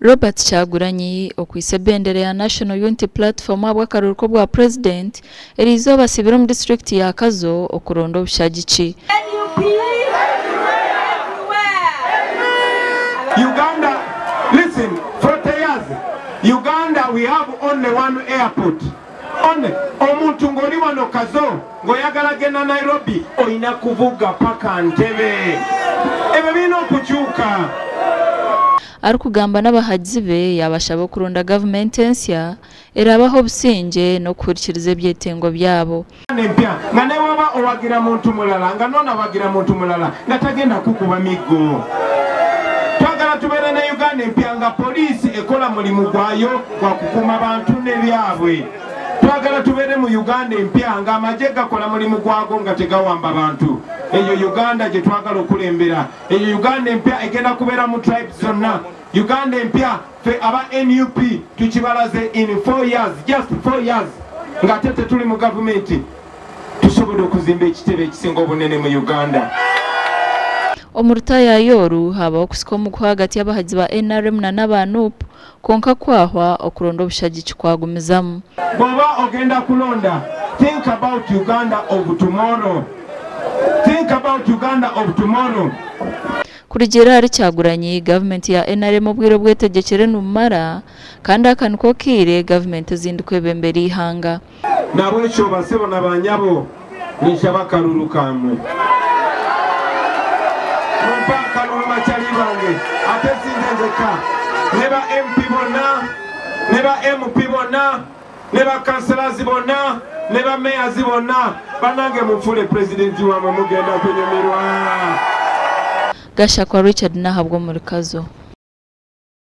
Robert Kyagulanyi okwise bendera ya National Unity Platform abw'akaruhuko bwa President eriizooba sibiro mu district ya Kazo okuronda obushagiki. Uganda, listen, 40 years, Uganda we have only one airport. Only. Omuntu ng'oli wano Kazo, ng'oyagala genda Nairobi, oyina kuvuga paka Ntebe. Ebyo birina okukyuka. Ari kugamba n'abahagizi be yabashaba okuronda gavumenti ensya erabaho obusinge n'okuhurikiriza ebyetengo byabo. Nga ne waba owagira muntu mulala, nga nona wagira muntu mulala, nga tagenda kukuba miggo. Twagala tubeere ne Uganda empya nga poliisi ekola mulimu gwayo gwa kukuuma abantu n'ebyabwe. Twagala tubeere mu Uganda empya nga amagye gakola mulimu gwago nga tegawamba bantu. Eyo Uganda gye twagala okulembera. Eyo Uganda empya egenda kubeera mu tribes zonna. Uganda empya fe aba NUP tukibalaze in 4 years, just 4 years. Nga tete tuli mu gavumenti tusobola okuzimba ekitebe ekisinga obunene mu Uganda. Omurutaya yoru haba okusika omuguha hagati y'abahagizi ba NRM na n'aba-NUP konka kwahwa okuronda obushagiki kwagumizamu. Bw'oba ogenda kulonda, think about Uganda of tomorrow. Think about Uganda of tomorrow. Kurigera ari Kyagulanyi gavumenti ya NRM obwire bwetegekere numara kandi akaniko kire gavumenti ezindi kwebembera ihanga. Nabo ekyo basebo n'abanyabo nishaba kalulu kamwe. Mpaka n'oma cyali bange ate sinzeka neba MP bona neba MP bona neba councillors bona neba mayors bona banange mufule president wa mugenda kunyemerwa. Gashakwa Richard nahabwo muri Kazo.